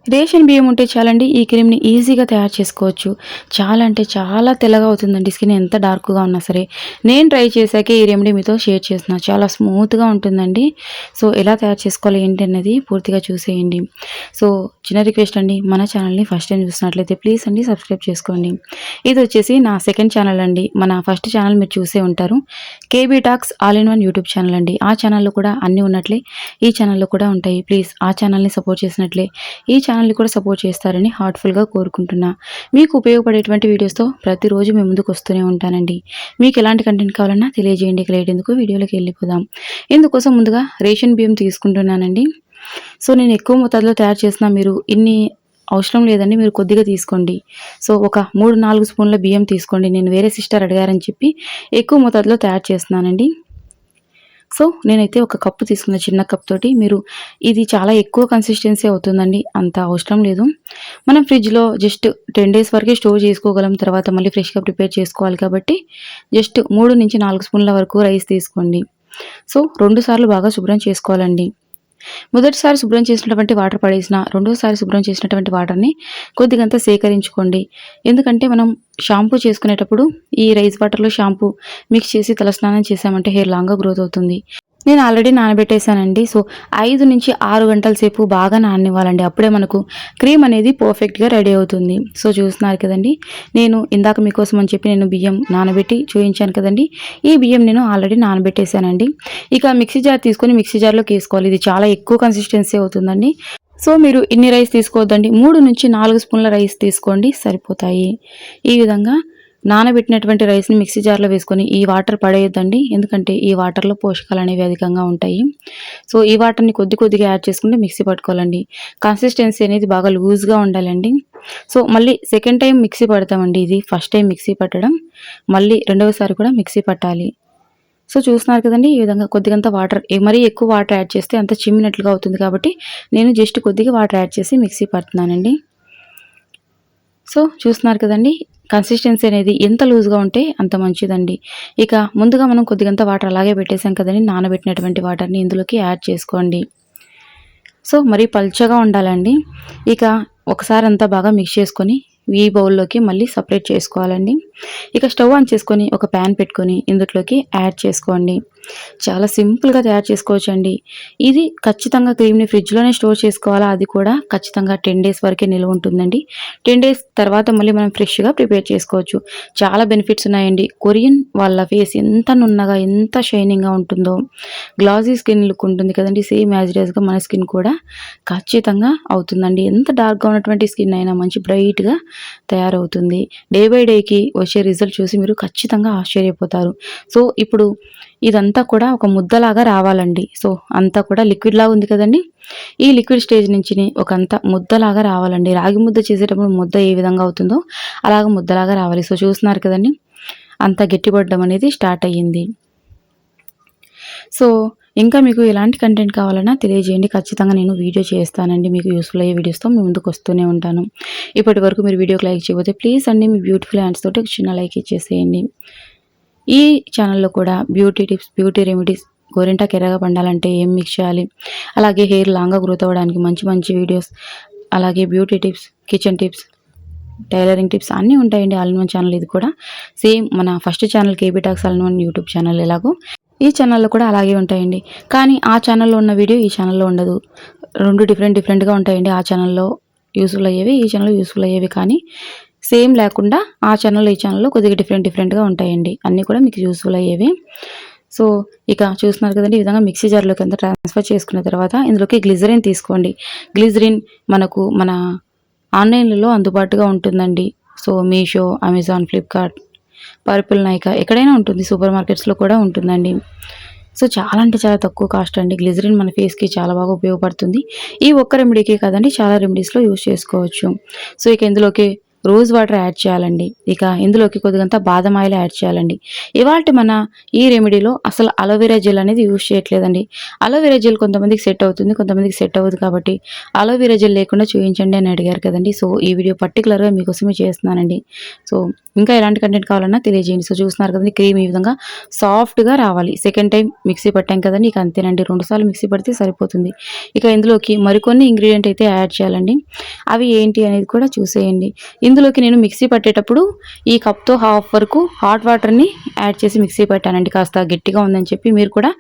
Ration బియ్యం ఉంటే చాలండి ఈ క్రీమ్‌ని ఈజీగా తయారు చేసుకోవచ్చు. చాలా అంటే చాలా తెల్లగా అవుతుందండి స్కిన్ ఎంత డార్క్‌గా ఉన్నా సరే. నేను ట్రై చేశాకే ఈ రెమెడీ మీతో షేర్ చేస్తున్నా. చాలా స్మూత్‌గా ఉంటుందండి. సో, ఎలా తయారు చేసుకోవాలి ఏంటి అన్నది పూర్తిగా చూసేయండి. సో, చిన్న రిక్వెస్ట్ అండి మన ఛానల్‌ని ఫస్ట్ టైమ్ చూస్తున్నట్లయితే ప్లీజ్ అండి సబ్స్క్రైబ్ చేసుకోండి. ఇదొచ్చేసి నా సెకండ్ ఛానల్ అండి. మన ఫస్ట్ ఛానల్ మీరు చూసే ఉంటారు. KB talks all in one YouTube channel అండి. ఆ ఛానల్‌లో కూడా అన్నీ ఉన్నట్లే ఈ ఛానల్‌లో కూడా ఉంటాయి. ప్లీజ్ ఆ ఛానల్‌ని సపోర్ట్ చేసినట్లే ఈ ఛానల్‌ని కూడా సపోర్ట్ చేస్తారని హార్ట్‌ఫుల్‌గా కోరుకుంటున్నా. మీకు ఉపయోగపడేటువంటి వీడియోస్‌తో ప్రతిరోజు మీ ముందుకు వస్తూనే ఉంటానండి. మీకు ఎలాంటి కంటెంట్ కావాలన్నా తెలియజేయండి. ఇక లేట్ ఎందుకు వీడియోలోకి వెళ్ళిపోదాం. ఇందుకోసం ముందుగా రేషన్ బియ్యం తీసుకుంటున్నానండి. సో, నేను ఎక్కువ మోతాదులో తయారు చేసిన మీరు ఇన్ని అవసరం లేదండి. మీరు కొద్దిగా తీసుకోండి. సో, ఒక 3, 4 స్పూన్ల బియ్యం తీసుకోండి. నేను వేరే సిస్టర్ అడిగారని చెప్పి ఎక్కువ మోతాదులో తయారు చేస్తున్నానండి. సో, నేనైతే ఒక కప్పు తీసుకున్న చిన్న కప్ తోటి మీరు ఇది చాలా ఎక్కువ కన్సిస్టెన్సీ అవుతుందండి. అంత అవసరం లేదు. మనం ఫ్రిడ్జ్‌లో జస్ట్ 10 డేస్ వరకే స్టోర్ చేసుకోగలం. తర్వాత మళ్ళీ ఫ్రెష్‌గా ప్రిపేర్ చేసుకోవాలి కాబట్టి జస్ట్ 3-4 స్పూన్ల వరకు రైస్ తీసుకోండి. సో, 2 సార్లు బాగా శుభ్రం చేసుకోవాలండి. మొదటిసారి శుభ్రం చేసినటువంటి వాటర్ పడేసిన, రెండోసారి శుభ్రం చేసినటువంటి వాటర్‌ని కొద్దిగంతా సేకరించుకోండి. ఎందుకంటే మనం షాంపూ చేసుకునేటప్పుడు ఈ రైస్ వాటర్‌లో షాంపూ మిక్స్ చేసి తలస్నానం చేశామంటే హెయిర్ లాంగ్‌గా గ్రోత్ అవుతుంది. నేను ఆల్రెడీ నానబెట్టేసానండి. సో, 5-6 గంటల సేపు బాగా నాననివ్వాలండి. అప్పుడే మనకు క్రీమ్ అనేది పర్ఫెక్ట్‌గా రెడీ అవుతుంది. సో, చూస్తున్నారు కదండీ! నేను ఇందాక మీకోసం అని చెప్పి నేను బియ్యం నానబెట్టి చూయించాను కదండీ! ఈ బియ్యం నేను ఆల్రెడీ నానబెట్టేసానండి. ఇక మిక్సీ జార్ తీసుకొని మిక్సీ జార్‌లోకి ఏసుకోవాలి. ఇది చాలా ఎక్కువ కన్సిస్టెన్సీ అవుతుందండి. సో, మీరు ఇన్ని రైస్ తీసుకోవద్దండి. 3-4 స్పూన్ల రైస్ తీసుకోండి సరిపోతాయి. ఈ విధంగా నానబెట్టినటువంటి రైస్‌ని మిక్సీ జార్‌లో వేసుకొని ఈ వాటర్ పడేయొద్దండి. ఎందుకంటే ఈ వాటర్‌లో పోషకాలనేవి అధికంగా ఉంటాయి. సో, ఈ వాటర్‌ని కొద్ది కొద్దిగా యాడ్ చేసుకుంటే మిక్సీ పట్టుకోవాలండి. కన్సిస్టెన్సీ అనేది బాగా లూజ్‌గా ఉండాలండి. సో, మళ్ళీ సెకండ్ టైమ్ మిక్సీ పడతామండి ఇది. ఫస్ట్ టైమ్ మిక్సీ పట్టడం. మళ్ళీ రెండవసారి కూడా మిక్సీ పట్టాలి. సో, చూస్తున్నారు కదండీ! ఈ విధంగా కొద్దిగంత వాటర్ మరీ ఎక్కువ వాటర్ యాడ్ చేస్తే అంతా చిమ్మినట్లుగా అవుతుంది కాబట్టి నేను జస్ట్ కొద్దిగా వాటర్ యాడ్ చేసి మిక్సీ పడుతున్నానండి. సో, చూస్తున్నారు కదండీ! కన్సిస్టెన్సీ అనేది ఎంత లూజ్‌గా ఉంటే అంత మంచిదండి. ఇక ముందుగా మనం కొద్దిగంత వాటర్ అలాగే పెట్టేసాం కదండీ! నానబెట్టినటువంటి వాటర్‌ని ఇందులోకి యాడ్ చేసుకోండి. సో, మరీ పల్చగా ఉండాలండి. ఇక ఒకసారి అంతా బాగా మిక్స్ చేసుకొని ఈ బౌల్‌లోకి మళ్ళీ సెపరేట్ చేసుకోవాలండి. ఇక స్టవ్ ఆన్ చేసుకొని ఒక పాన్ పెట్టుకొని ఇందులోకి యాడ్ చేసుకోండి. చాలా సింపుల్‌గా తయారు చేసుకోవచ్చండి. ఇది ఖచ్చితంగా క్రీమ్‌ని ఫ్రిడ్జ్‌లోనే స్టోర్ చేసుకోవాలా, అది కూడా ఖచ్చితంగా 10 డేస్ వరకే నిల్వ ఉంటుందండి. 10 డేస్ తర్వాత మళ్ళీ మనం ఫ్రెష్‌గా ప్రిపేర్ చేసుకోవచ్చు. చాలా బెనిఫిట్స్ ఉన్నాయండి. కొరియన్ వాళ్ళ ఫేస్ ఎంత నున్నగా, ఎంత షైనింగ్‌గా ఉంటుందో, గ్లాసీ స్కిన్ లుక్ ఉంటుంది కదండీ! సేమ్ యాజ్ ఇట్ ఈస్‌గా మన స్కిన్ కూడా ఖచ్చితంగా అవుతుందండి. ఎంత డార్క్‌గా ఉన్నటువంటి స్కిన్ అయినా మంచి బ్రైట్‌గా తయారవుతుంది. డే బై డేకి వచ్చే రిజల్ట్ చూసి మీరు ఖచ్చితంగా ఆశ్చర్యపోతారు. సో, ఇప్పుడు ఇదంతా కూడా ఒక ముద్దలాగా రావాలండి. సో, అంతా కూడా లిక్విడ్‌లాగా ఉంది కదండీ! ఈ లిక్విడ్ స్టేజ్ నుంచిని ఒకంత ముద్దలాగా రావాలండి. రాగి ముద్ద చేసేటప్పుడు ముద్ద ఏ విధంగా అవుతుందో అలాగ ముద్దలాగా రావాలి. సో, చూస్తున్నారు కదండీ! అంత గట్టిపడడం అనేది స్టార్ట్ అయ్యింది. సో, ఇంకా మీకు ఎలాంటి కంటెంట్ కావాలన్నా తెలియజేయండి. ఖచ్చితంగా నేను వీడియో చేస్తానండి. మీకు యూజ్‌ఫుల్ అయ్యే వీడియోస్‌తో మీ ముందుకు వస్తూనే ఉంటాను. ఇప్పటివరకు మీరు వీడియోకి లైక్ చేయకపోతే ప్లీజ్ అండి మీ బ్యూటిఫుల్ హ్యాండ్స్ తోటి ఒక చిన్న లైక్ ఇచ్చేసేయండి. ఈ ఛానల్‌లో కూడా బ్యూటీ టిప్స్, బ్యూటీ రెమెడీస్, గోరింటాకు ఎర్రగా పండాలంటే ఏం మిక్స్ చేయాలి, అలాగే హెయిర్ లాంగ్‌గా గ్రోత్ అవ్వడానికి మంచి మంచి వీడియోస్, అలాగే beauty tips, kitchen tips, tailoring tips అన్నీ ఉంటాయండి. ఆల్ ఇన్ వన్ ఛానల్ ఇది కూడా. సేమ్ మన first channel KB talks all in one YouTube channel ఎలాగో ఈ ఛానల్‌లో కూడా అలాగే ఉంటాయండి. కానీ ఆ ఛానల్‌లో ఉన్న వీడియో ఈ ఛానల్‌లో ఉండదు. 2 డిఫరెంట్‌గా ఉంటాయండి. ఆ ఛానల్‌లో యూజ్‌ఫుల్ అయ్యేవి, ఈ ఛానల్‌లో యూజ్‌ఫుల్ అయ్యేవి కానీ సేమ్ లేకుండా ఆ ఛానల్, ఈ ఛానల్‌లో కొద్దిగా డిఫరెంట్‌గా ఉంటాయండి. అన్నీ కూడా మీకు యూజ్‌ఫుల్ అయ్యేవి. సో, ఇక చూస్తున్నారు కదండీ! ఈ విధంగా మిక్సీ జార్‌లోకి అంతా ట్రాన్స్‌ఫర్ చేసుకున్న తర్వాత ఇందులోకి గ్లిజరిన్ తీసుకోండి. గ్లిజరిన్ మనకు మన ఆన్‌లైన్‌లలో అందుబాటుగా ఉంటుందండి. So, Meesho, Amazon, Flipkart, purple, Nykaa ఎక్కడైనా ఉంటుంది. సూపర్ మార్కెట్స్‌లో కూడా ఉంటుందండి. సో, చాలా అంటే చాలా తక్కువ కాస్ట్ అండి. గ్లిజరిన్ మన ఫేస్‌కి చాలా బాగా ఉపయోగపడుతుంది. ఈ ఒక్క రెమెడీకే కాదండి చాలా రెమెడీస్‌లో యూజ్ చేసుకోవచ్చు. సో, ఇక ఇందులోకి రోజ్ వాటర్ యాడ్ చేయాలండి. ఇక ఇందులోకి కొద్దిగంత బాదం ఆయిల్ యాడ్ చేయాలండి. ఇవాల్టి మన ఈ రెమెడీలో అసలు అలోవెరా జెల్ అనేది యూజ్ చేయట్లేదండి. అలోవెరా జెల్ కొంతమందికి సెట్ అవుతుంది, కొంతమందికి సెట్ అవ్వదు కాబట్టి అలోవెరా జెల్ లేకుండా చూయించండి అని అడిగారు కదండీ. సో ఈ వీడియో పర్టిక్యులర్‌గా మీకోసమే చేస్తున్నానండి. సో ఇంకా ఎలాంటి కంటెంట్ కావాలన్నా తెలియజేయండి. సో చూస్తున్నారు కదండీ క్రీమ్ ఈ విధంగా సాఫ్ట్‌గా రావాలి. సెకండ్ టైం మిక్సీ పట్టాం కదండీ, ఇక అంతేనండి. 2 సార్లు మిక్సీ పడితే సరిపోతుంది. ఇక ఇందులోకి మరికొన్ని ఇంగ్రీడియంట్ అయితే యాడ్ చేయాలండి. అవి ఏంటి అనేది కూడా చూసేయండి. ఇందులోకి నేను మిక్సీ పట్టేటప్పుడు ఈ కప్‌తో హాఫ్ వరకు హాట్ వాటర్‌ని యాడ్ చేసి మిక్సీ పట్టానండి. కాస్త గట్టిగా ఉందని చెప్పి మీరు కూడా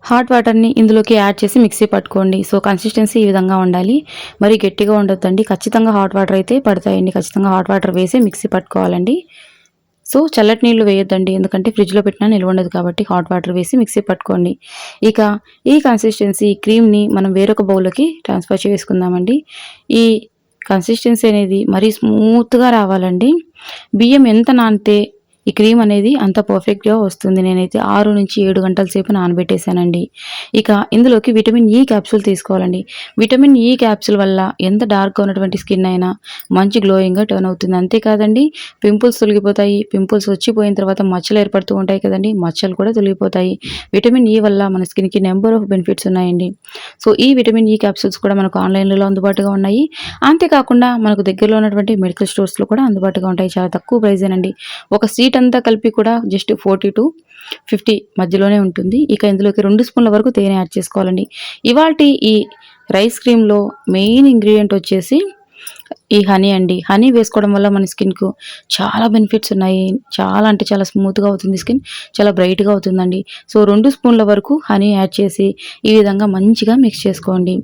హాట్ వాటర్‌ని ఇందులోకి యాడ్ చేసి మిక్సీ పట్టుకోండి. సో కన్సిస్టెన్సీ ఈ విధంగా ఉండాలి. మరి గట్టిగా ఉండొద్దండి. ఖచ్చితంగా హాట్ వాటర్ అయితే పడతాయండి. ఖచ్చితంగా హాట్ వాటర్ వేసి మిక్సీ పట్టుకోవాలండి. సో చల్లటి నీళ్లు వేయొద్దండి. ఎందుకంటే ఫ్రిడ్జ్‌లో పెట్టినా నిల్వ ఉండదు కాబట్టి హాట్ వాటర్ వేసి మిక్సీ పట్టుకోండి. ఇక ఈ కన్సిస్టెన్సీ క్రీమ్‌ని మనం వేరొక బౌల్‌లోకి ట్రాన్స్‌ఫర్ చేసుకుందామండి. ఈ కన్సిస్టెన్సీ అనేది మరీ స్మూత్‌గా రావాలండి. బియ్యం ఎంత నానితే ఈ క్రీమ్ అనేది అంత పర్ఫెక్ట్‌గా వస్తుంది. నేనైతే 6-7 గంటల సేపు నానబెట్టేసానండి. ఇక ఇందులోకి విటమిన్ ఈ క్యాప్సూల్ తీసుకోవాలండి. విటమిన్ ఈ క్యాప్సూల్ వల్ల ఎంత డార్క్‌గా ఉన్నటువంటి స్కిన్ అయినా మంచి గ్లోయింగ్‌గా టర్న్ అవుతుంది. అంతేకాదండి పింపుల్స్ తొలగిపోతాయి. పింపుల్స్ వచ్చిపోయిన తర్వాత మచ్చలు ఏర్పడుతూ ఉంటాయి కదండీ! మచ్చలు కూడా తొలగిపోతాయి. విటమిన్ ఈ వల్ల మన స్కిన్‌కి నంబర్ ఆఫ్ బెనిఫిట్స్ ఉన్నాయండి. సో ఈ విటమిన్ ఈ క్యాప్సూల్స్ కూడా మనకు ఆన్‌లైన్‌లో అందుబాటుగా ఉన్నాయి. అంతేకాకుండా మనకు దగ్గరలో ఉన్నటువంటి మెడికల్ స్టోర్స్‌లో కూడా అందుబాటుగా ఉంటాయి. చాలా తక్కువ ప్రైజేనండి. ఒక సీట్ అంతా కలిపి కూడా జస్ట్ 40-50 మధ్యలోనే ఉంటుంది. ఇక ఇందులోకి 2 స్పూన్ల వరకు తేనె యాడ్ చేసుకోవాలండి. ఇవాల్టి ఈ రైస్ క్రీమ్‌లో మెయిన్ ఇంగ్రీడియంట్ వచ్చేసి ఈ హనీ అండి. హనీ వేసుకోవడం వల్ల మన స్కిన్‌కు చాలా బెనిఫిట్స్ ఉన్నాయి. చాలా అంటే చాలా స్మూత్‌గా అవుతుంది స్కిన్. చాలా బ్రైట్‌గా అవుతుందండి. సో 2 స్పూన్ల వరకు హనీ యాడ్ చేసి ఈ విధంగా మంచిగా మిక్స్ చేసుకోండి.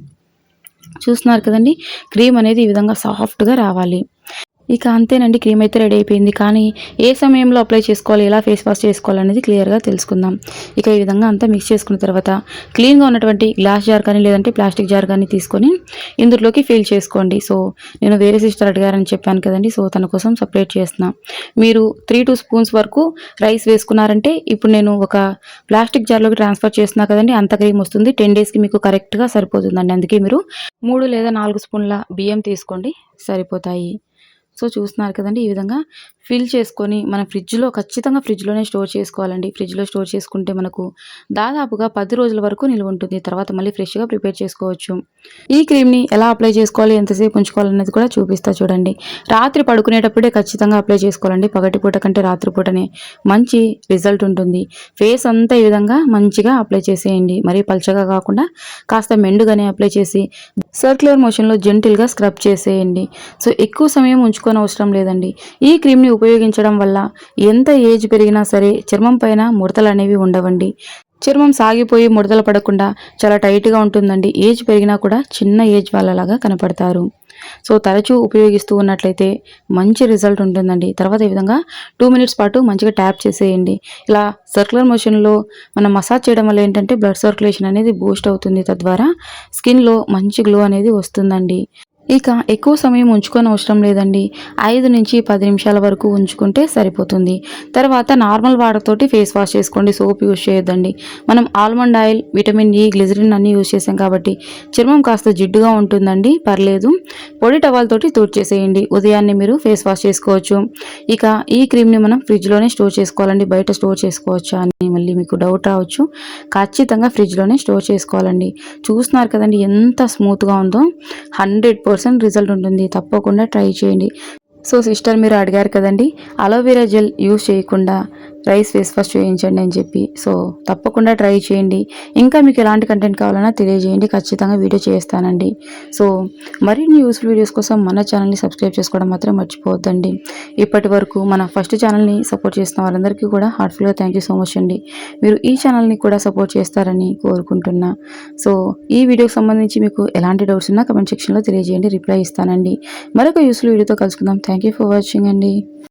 చూస్తున్నారు కదండీ! క్రీమ్ అనేది ఈ విధంగా సాఫ్ట్‌గా రావాలి. ఇక అంతేనండి, క్రీమ్ అయితే రెడీ అయిపోయింది. కానీ ఏ సమయంలో అప్లై చేసుకోవాలి, ఎలా ఫేస్ వాష్ చేసుకోవాలనేది క్లియర్‌గా తెలుసుకుందాం. ఇక ఈ విధంగా అంతా మిక్స్ చేసుకున్న తర్వాత క్లీన్‌గా ఉన్నటువంటి గ్లాస్ జార్ కానీ లేదంటే ప్లాస్టిక్ జార్ కానీ తీసుకొని ఇందులోకి ఫిల్ చేసుకోండి. సో నేను వేరే సిస్టర్ అడిగారని చెప్పాను కదండీ! సో తన కోసం సెపరేట్ చేస్తున్నా. మీరు 3-2 స్పూన్స్ వరకు రైస్ వేసుకున్నారంటే ఇప్పుడు నేను ఒక ప్లాస్టిక్ జార్‌లోకి ట్రాన్స్‌ఫర్ చేస్తున్నా కదండీ! అంత క్రీమ్ వస్తుంది. 10 డేస్‌కి మీకు కరెక్ట్‌గా సరిపోతుందండి. అందుకే మీరు 3 లేదా 4 స్పూన్ల బియ్యం తీసుకోండి, సరిపోతాయి. సో చూస్తున్నారు కదండీ! ఈ విధంగా ఫిల్ చేసుకొని మన ఖచ్చితంగా ఫ్రిడ్జ్‌లోనే స్టోర్ చేసుకోవాలండి. ఫ్రిడ్జ్‌లో స్టోర్ చేసుకుంటే మనకు దాదాపుగా 10 రోజుల వరకు నిల్వ ఉంటుంది. తర్వాత మళ్ళీ ఫ్రెష్‌గా ప్రిపేర్ చేసుకోవచ్చు. ఈ క్రీమ్‌ని ఎలా అప్లై చేసుకోవాలి, ఎంతసేపు ఉంచుకోవాలనేది కూడా చూపిస్తా చూడండి. రాత్రి పడుకునేటప్పుడే ఖచ్చితంగా అప్లై చేసుకోవాలండి. పగటిపూట కంటే రాత్రిపూటనే మంచి రిజల్ట్ ఉంటుంది. ఫేస్ అంతా ఈ విధంగా మంచిగా అప్లై చేసేయండి. మరీ పల్చగా కాకుండా కాస్త మెండుగానే అప్లై చేసి సర్క్యులర్ మోషన్‌లో జెంటిల్‌గా స్క్రబ్ చేసేయండి. సో ఎక్కువ సమయం ఉంచుకోనవసరం లేదండి. ఈ క్రీమ్‌ని ఉపయోగించడం వల్ల ఎంత ఏజ్ పెరిగినా సరే చర్మం పైన ముడతలనేవి ఉండవండి. చర్మం సాగిపోయి ముడతలు పడకుండా చాలా టైట్‌గా ఉంటుందండి. ఏజ్ పెరిగినా కూడా చిన్న ఏజ్ వాళ్ళలాగా కనపడతారు. సో తరచూ ఉపయోగిస్తూ ఉన్నట్లయితే మంచి రిజల్ట్ ఉంటుందండి. తర్వాత ఈ విధంగా 2 మినిట్స్ పాటు మంచిగా ట్యాప్ చేసేయండి. ఇలా సర్క్యులర్ మోషన్‌లో మనం మసాజ్ చేయడం వల్ల ఏంటంటే బ్లడ్ సర్క్యులేషన్ అనేది బూస్ట్ అవుతుంది. తద్వారా స్కిన్‌లో మంచి గ్లో అనేది వస్తుందండి. ఇక ఎక్కువ సమయం ఉంచుకోనవసరం లేదండి. 5-10 నిమిషాల వరకు ఉంచుకుంటే సరిపోతుంది. తర్వాత నార్మల్ వాటర్‌తోటి ఫేస్ వాష్ చేసుకోండి. సోప్ యూజ్ చేయొద్దండి. మనం almond oil, vitamin E, glycerin అన్నీ యూజ్ చేసాం కాబట్టి చర్మం కాస్త జిడ్డుగా ఉంటుందండి, పర్లేదు. పొడి టవల్‌తోటి తుడిచేసేయండి. ఉదయాన్నే మీరు ఫేస్ వాష్ చేసుకోవచ్చు. ఇక ఈ క్రీమ్‌ని మనం ఫ్రిడ్జ్‌లోనే స్టోర్ చేసుకోవాలండి. బయట స్టోర్ చేసుకోవచ్చా అని మళ్ళీ మీకు డౌట్ రావచ్చు. ఖచ్చితంగా ఫ్రిడ్జ్‌లోనే స్టోర్ చేసుకోవాలండి. చూస్తున్నారు కదండీ ఎంత స్మూత్‌గా ఉందో. 100% రిజల్ట్ ఉంటుంది. తప్పకుండా ట్రై చేయండి. సో సిస్టర్ మీరు అడిగారు కదండీ అలోవెరా జెల్ యూజ్ చేయకుండా రైస్ ఫేస్ వాష్ చేయించండి అని చెప్పి. సో తప్పకుండా ట్రై చేయండి. ఇంకా మీకు ఎలాంటి కంటెంట్ కావాలన్నా తెలియజేయండి. ఖచ్చితంగా వీడియో చేస్తానండి. సో మరిన్ని యూస్ఫుల్ వీడియోస్ కోసం మన ఛానల్ని సబ్స్క్రైబ్ చేసుకోవడం మాత్రం మర్చిపోవద్దండి. ఇప్పటి వరకు మన ఫస్ట్ ఛానల్ని సపోర్ట్ చేసిన వాళ్ళందరికీ కూడా హార్ట్ఫుల్గా థ్యాంక్ యూ సో మచ్ అండి. మీరు ఈ ఛానల్ని కూడా సపోర్ట్ చేస్తారని కోరుకుంటున్నా. సో ఈ వీడియోకి సంబంధించి మీకు ఎలాంటి డౌట్స్ ఉన్నా కమెంట్ సెక్షన్లో తెలియజేయండి, రిప్లై ఇస్తానండి. మరొక యూస్ఫుల్ వీడియోతో కలుసుకుందాం. థ్యాంక్ యూ ఫర్ వాచింగ్ అండి.